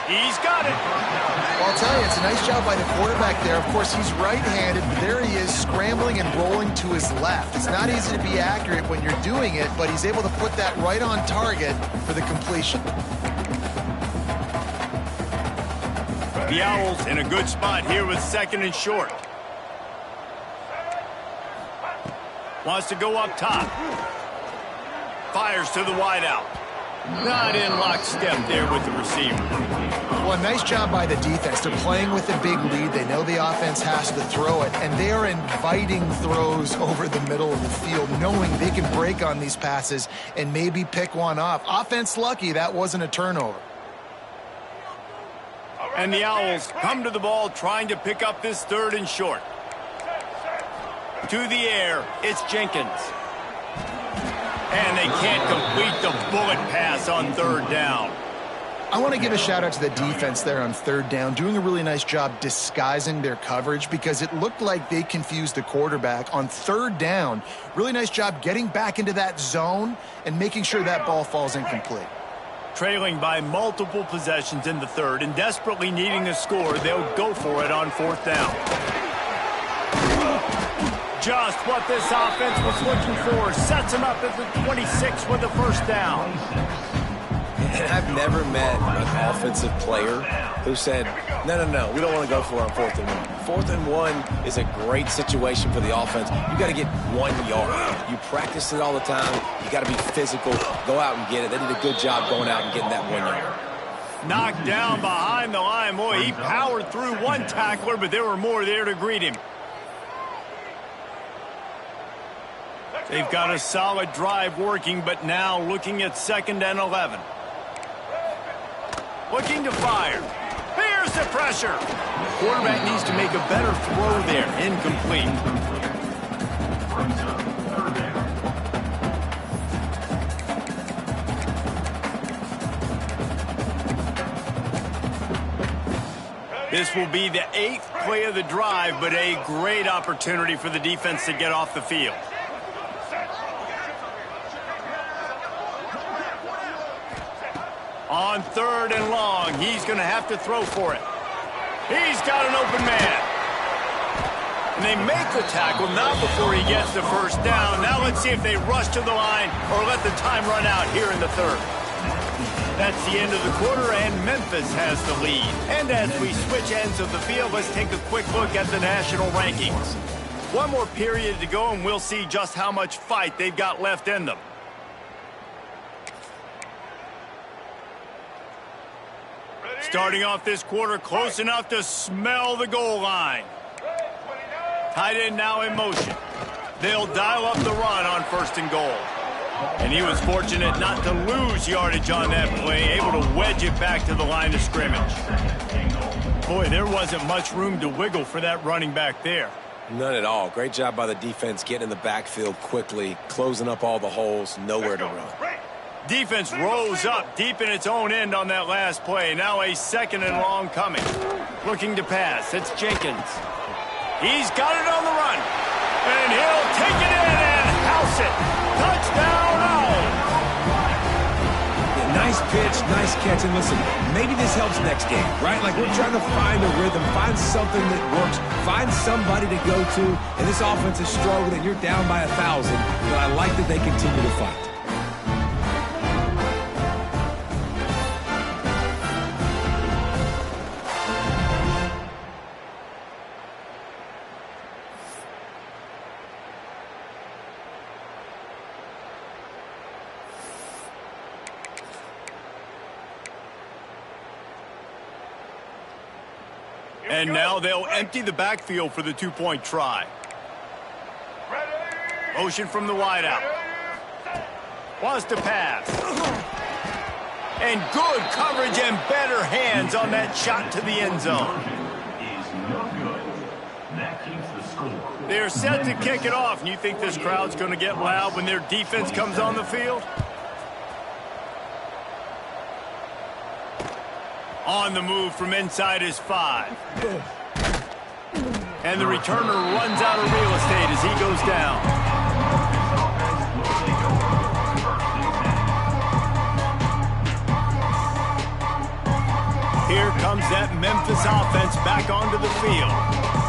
He's got it. Well, I'll tell you, it's a nice job by the quarterback there. Of course, he's right-handed, but there he is scrambling and rolling to his left. It's not easy to be accurate when you're doing it, but he's able to put that right on target for the completion. The Owls in a good spot here with 2nd and short. Wants to go up top. Fires to the wideout. Not in lockstep there with the receiver. Well, nice job by the defense. They're playing with a big lead. They know the offense has to throw it, and they are inviting throws over the middle of the field, knowing they can break on these passes and maybe pick one off. Offense lucky that wasn't a turnover. And the Owls come to the ball trying to pick up this 3rd and short. To the air, it's Jenkins. And they can't complete the bullet pass on 3rd down. I want to give a shout out to the defense there on 3rd down, doing a really nice job disguising their coverage because it looked like they confused the quarterback on 3rd down. Really nice job getting back into that zone and making sure that ball falls incomplete. Trailing by multiple possessions in the 3rd and desperately needing a score, they'll go for it on 4th down. Just what this offense was looking for. Sets him up at the 26 with the 1st down. And I've never met an offensive player who said, no, we don't want to go for it on 4th and 1. 4th and 1 is a great situation for the offense. You got to get 1 yard. You practice it all the time. You got to be physical. Go out and get it. They did a good job going out and getting that 1 yard. Knocked down behind the line. Boy, he powered through one tackler, but there were more there to greet him. They've got a solid drive working, but now looking at 2nd and 11. Looking to fire. Here's the pressure. Quarterback needs to make a better throw there. Incomplete. This will be the 8th play of the drive, but a great opportunity for the defense to get off the field. On 3rd and long, he's going to have to throw for it. He's got an open man. And they make the tackle, not before he gets the first down. Now let's see if they rush to the line or let the time run out here in the 3rd. That's the end of the quarter, and Memphis has the lead. And as we switch ends of the field, let's take a quick look at the national rankings. One more period to go, and we'll see just how much fight they've got left in them. Starting off this quarter, close enough to smell the goal line. Tight end now in motion. They'll dial up the run on 1st and goal. And he was fortunate not to lose yardage on that play, able to wedge it back to the line of scrimmage. Boy, there wasn't much room to wiggle for that running back there. None at all. Great job by the defense getting in the backfield quickly, closing up all the holes, nowhere to run. Defense rose up deep in its own end on that last play. Now a 2nd and long coming. Looking to pass. It's Jenkins. He's got it on the run. And he'll take it in and house it. Touchdown, Owl. Yeah, nice pitch, nice catch. And listen, maybe this helps next game, right? Like we're trying to find a rhythm, find something that works, find somebody to go to. And this offense is struggling, and you're down by 1,000. But I like that they continue to fight. And now they'll empty the backfield for the 2-point try. Motion from the wideout. Wants to pass. And good coverage and better hands on that shot to the end zone. They're set to kick it off. And you think this crowd's going to get loud when their defense comes on the field? On the move from inside his 5. And the returner runs out of real estate as he goes down. Here comes that Memphis offense back onto the field.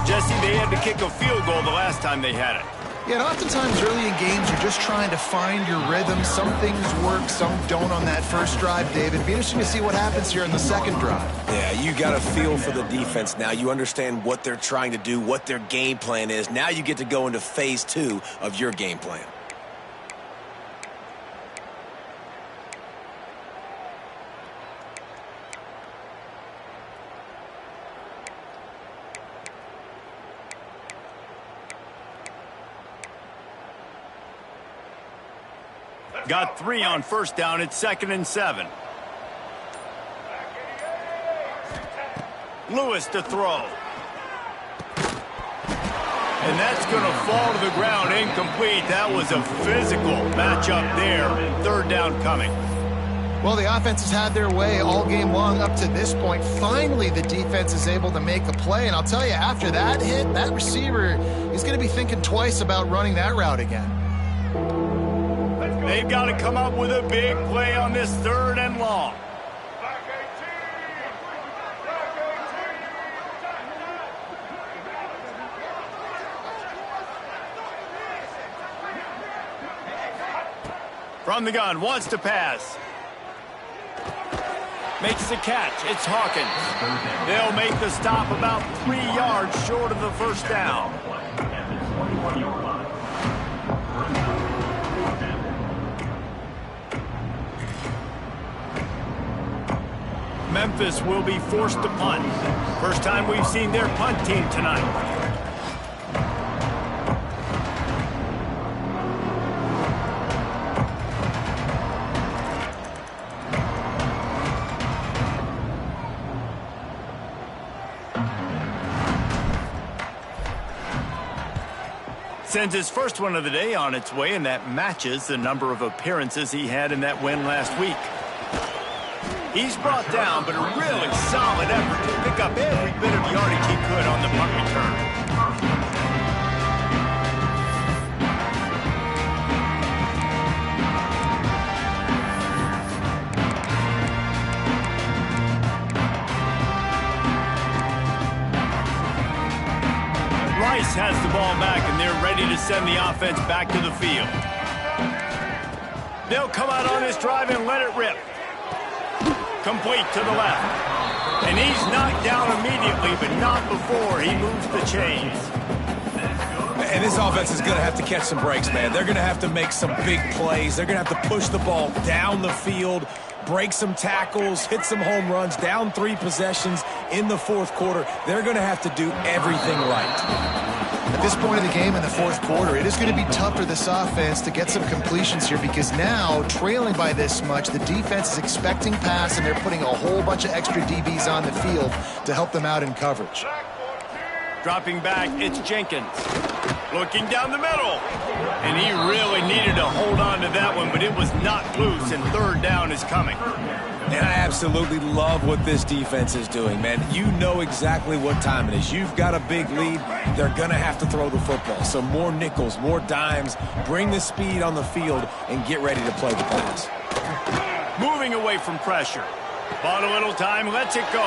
Jesse, they had to kick a field goal the last time they had it. Yeah, and oftentimes early in games, you're just trying to find your rhythm. Some things work, some don't on that first drive, David. It'd be interesting to see what happens here in the 2nd drive. Yeah, you got a feel for the defense now. You understand what they're trying to do, what their game plan is. Now you get to go into phase 2 of your game plan. Got 3 on 1st down. It's 2nd and 7. Lewis to throw. And that's going to fall to the ground incomplete. That was a physical matchup there. 3rd down coming. Well, the offense has had their way all game long up to this point. Finally, the defense is able to make a play. And I'll tell you, after that hit, that receiver is going to be thinking twice about running that route again. They've got to come up with a big play on this 3rd and long. From the gun, wants to pass. Makes the catch. It's Hawkins. They'll make the stop about 3 yards short of the 1st down. Memphis will be forced to punt. First time we've seen their punt team tonight. Sends his first one of the day on its way, and that matches the number of appearances he had in that win last week. He's brought down, but a really solid effort to pick up every bit of yardage he could on the punt return. Rice has the ball back, and they're ready to send the offense back to the field. They'll come out on this drive and let it rip. Complete to the left. And he's knocked down immediately, but not before he moves the chains. And this offense is going to have to catch some breaks, man. They're going to have to make some big plays. They're going to have to push the ball down the field, break some tackles, hit some home runs, down 3 possessions in the fourth quarter. They're going to have to do everything right. At this point of the game in the fourth quarter, it is going to be tough for this offense to get some completions here because now, trailing by this much, the defense is expecting pass, and they're putting a whole bunch of extra DBs on the field to help them out in coverage. Dropping back, it's Jenkins. Looking down the middle. And he really needed to hold on to that one, but it was knocked loose, and third down is coming. And I absolutely love what this defense is doing, man. You know exactly what time it is. You've got a big lead. They're going to have to throw the football. So more nickels, more dimes. Bring the speed on the field and get ready to play the pass. Moving away from pressure. Bought a little time, lets it go.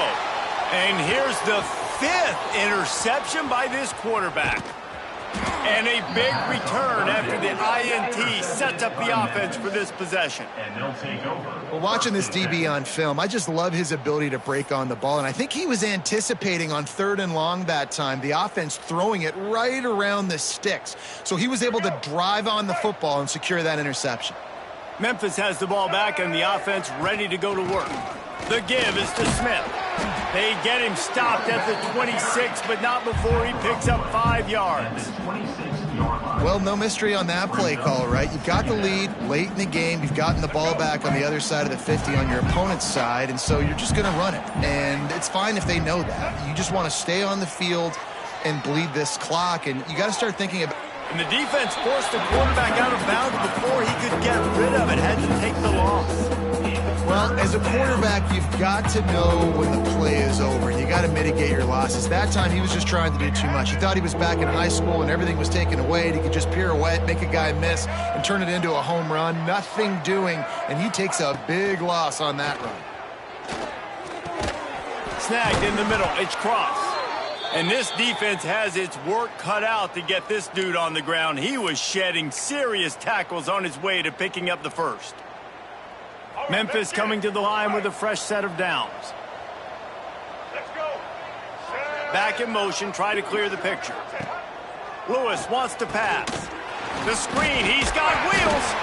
And here's the 5th interception by this quarterback. And a big return after the INT sets up the offense for this possession. Well, watching this DB on film, I just love his ability to break on the ball. And I think he was anticipating on 3rd and long that time, the offense throwing it right around the sticks. So he was able to drive on the football and secure that interception. Memphis has the ball back and the offense ready to go to work. The give is to Smith. They get him stopped at the 26, but not before he picks up 5 yards. Well, no mystery on that play call, right? You've got the lead late in the game. You've gotten the ball back on the other side of the 50 on your opponent's side, and so you're just going to run it. And it's fine if they know that. You just want to stay on the field and bleed this clock, and you got to start thinking about. And the defense forced the quarterback out of bounds before he could get rid of it, had to take the loss. Well, as a quarterback, you've got to know when the play is over. You got to mitigate your losses. That time, he was just trying to do too much. He thought he was back in high school and everything was taken away, and he could just pirouette, make a guy miss, and turn it into a home run. Nothing doing, and he takes a big loss on that run. Snagged in the middle. It's Cross. And this defense has its work cut out to get this dude on the ground. He was shedding serious tackles on his way to picking up the first. Memphis coming to the line with a fresh set of downs. Back in motion, try to clear the picture. Lewis wants to pass. The screen, he's got wheels.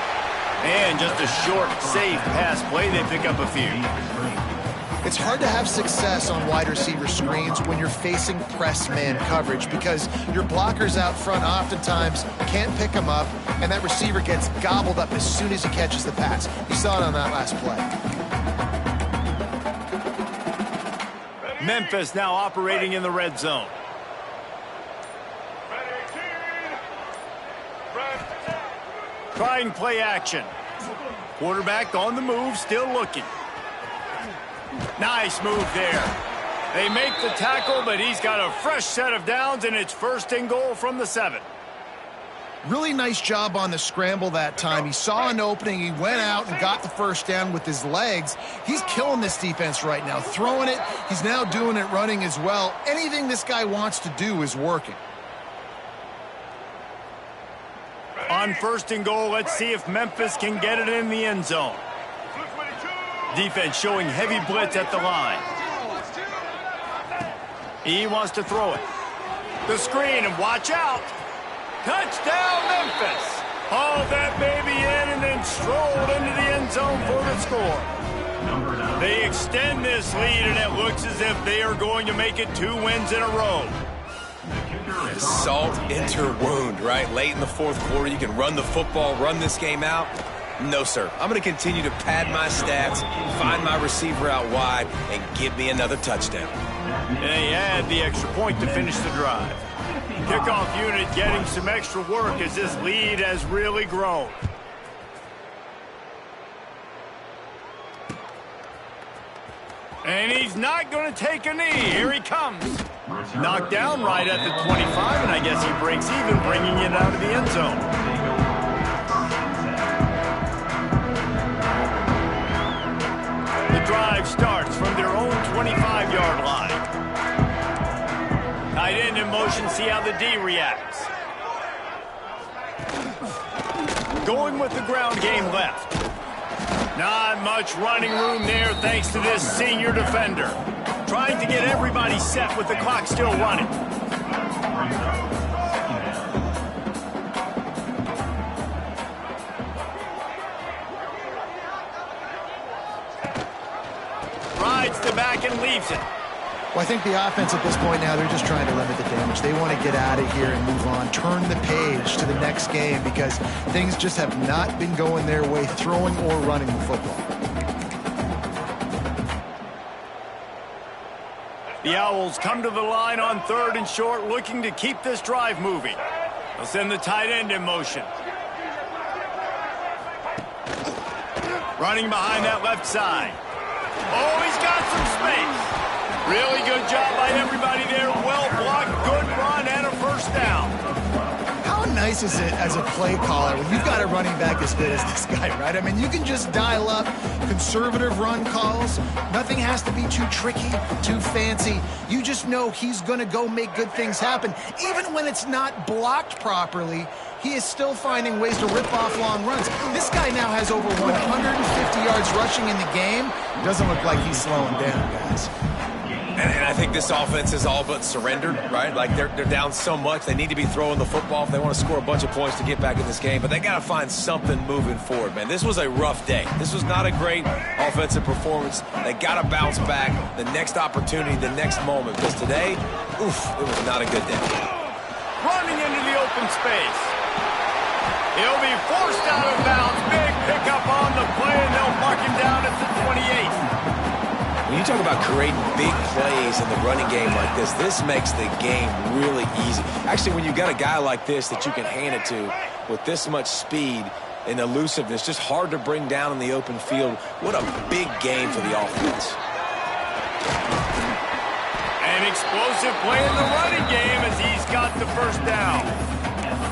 And just a short, safe pass play, they pick up a few. It's hard to have success on wide receiver screens when you're facing press man coverage because your blockers out front oftentimes can't pick them up, and that receiver gets gobbled up as soon as he catches the pass. You saw it on that last play. Memphis now operating in the red zone. Trying play action. Quarterback on the move, still looking. Nice move there. They make the tackle, but he's got a fresh set of downs, and it's 1st and goal from the 7. Really nice job on the scramble that time. He saw an opening. He went out and got the first down with his legs. He's killing this defense right now. Throwing it. He's now doing it running as well. Anything this guy wants to do is working. On 1st and goal, let's see if Memphis can get it in the end zone. Defense showing heavy blitz at the line. He wants to throw it. The screen, and watch out. Touchdown, Memphis. Hauled that baby in and then strolled into the end zone for the score. They extend this lead, and it looks as if they are going to make it 2 wins in a row. Salt into wound, right? Late in the fourth quarter, you can run the football, run this game out. No, sir. I'm going to continue to pad my stats, find my receiver out wide, and give me another touchdown. And he had the extra point to finish the drive. Kickoff unit getting some extra work as this lead has really grown. And he's not going to take a knee. Here he comes. Knocked down right at the 25, and I guess he breaks even, bringing it out of the end zone. The drive starts from their own 25-yard line. Tight end in motion, see how the D reacts. Going with the ground game left. Not much running room there thanks to this senior defender. Trying to get everybody set with the clock still running. Rides the back and leaves it. Well, I think the offense at this point now, they're just trying to limit the damage. They want to get out of here and move on, turn the page to the next game because things just have not been going their way, throwing or running the football. The Owls come to the line on 3rd and short, looking to keep this drive moving. They'll send the tight end in motion. Running behind that left side. Oh, he's got some space. Really good job by everybody there. Well blocked, good run, and a first down. How nice is it as a play caller when you've got a running back as good as this guy, right? I mean, you can just dial up conservative run calls. Nothing has to be too tricky, too fancy. You just know he's going to go make good things happen. Even when it's not blocked properly, he is still finding ways to rip off long runs. This guy now has over 150 yards rushing in the game. Doesn't look like he's slowing down, guys. And I think this offense is all but surrendered, right? Like they're down so much. They need to be throwing the football if they want to score a bunch of points to get back in this game. But they got to find something moving forward, man. This was a rough day. This was not a great offensive performance. They got to bounce back the next opportunity, the next moment. Because today, oof, it was not a good day. Running into the open space. He'll be forced out of bounds. Big pickup on the play, and they'll mark him down at the 28. When you talk about creating big plays in the running game like this makes the game really easy. Actually, when you got a guy like this that you can hand it to with this much speed and elusiveness, just hard to bring down in the open field. What a big game for the offense. An explosive play in the running game as he's got the first down.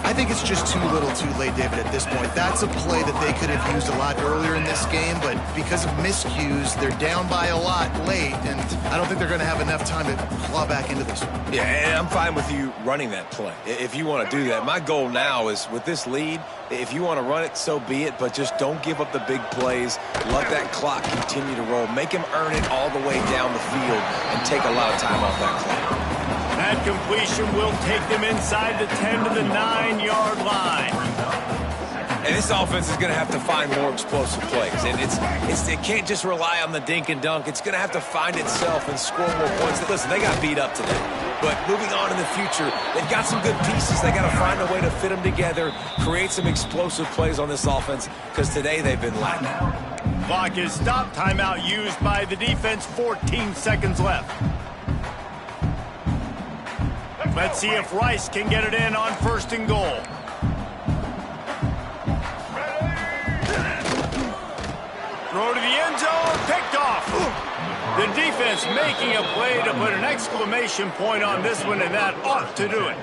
I think it's just too little too late, David, at this point. That's a play that they could have used a lot earlier in this game, but because of miscues, they're down by a lot late, and I don't think they're going to have enough time to claw back into this one. Yeah, and I'm fine with you running that play if you want to do that. My goal now is with this lead, if you want to run it, so be it, but just don't give up the big plays. Let that clock continue to roll. Make him earn it all the way down the field and take a lot of time off that clock. That completion will take them inside the 10 to the 9-yard line. And this offense is going to have to find more explosive plays. And it can't just rely on the dink and dunk. It's going to have to find itself and score more points. Listen, they got beat up today. But moving on in the future, they've got some good pieces. They got to find a way to fit them together, create some explosive plays on this offense, because today they've been lacking. Clock is stopped. Timeout used by the defense. 14 seconds left. Let's see if Rice can get it in on 1st and goal. Throw to the end zone, picked off. The defense making a play to put an exclamation point on this one, and that ought to do it.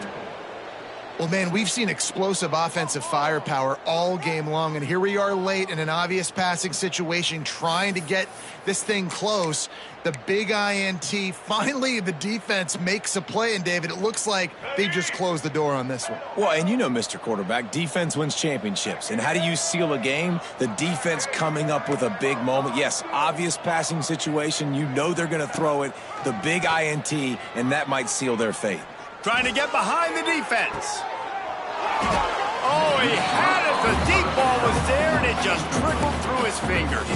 Well, man, we've seen explosive offensive firepower all game long, and here we are late in an obvious passing situation trying to get this thing close. The big INT, finally the defense makes a play, and David, it looks like they just closed the door on this one. Well, and you know, Mr. Quarterback, defense wins championships. And how do you seal a game? The defense coming up with a big moment. Yes, obvious passing situation. You know they're going to throw it. The big INT, and that might seal their fate. Trying to get behind the defense. Oh, he had it. The deep ball was there, and it just trickled through his fingers.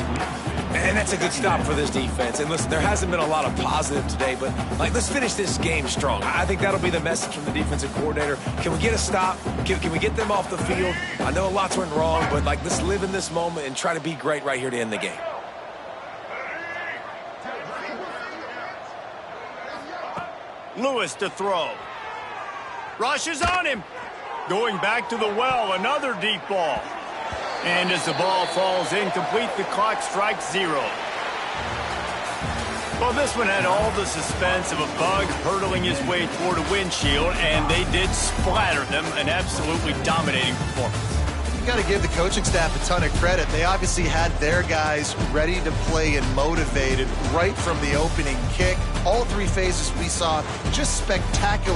And that's a good stop for this defense. And listen, there hasn't been a lot of positive today, but let's finish this game strong. I think that'll be the message from the defensive coordinator. Can we get a stop? Can we get them off the field? I know lots went wrong, but let's live in this moment and try to be great right here to end the game. Lewis to throw. Rushes on him. Going back to the well, another deep ball. And as the ball falls incomplete, the clock strikes 0. Well, this one had all the suspense of a bug hurtling his way toward a windshield, and they did splatter them. An absolutely dominating performance. You got to give the coaching staff a ton of credit. They obviously had their guys ready to play and motivated right from the opening kick. All 3 phases we saw just spectacular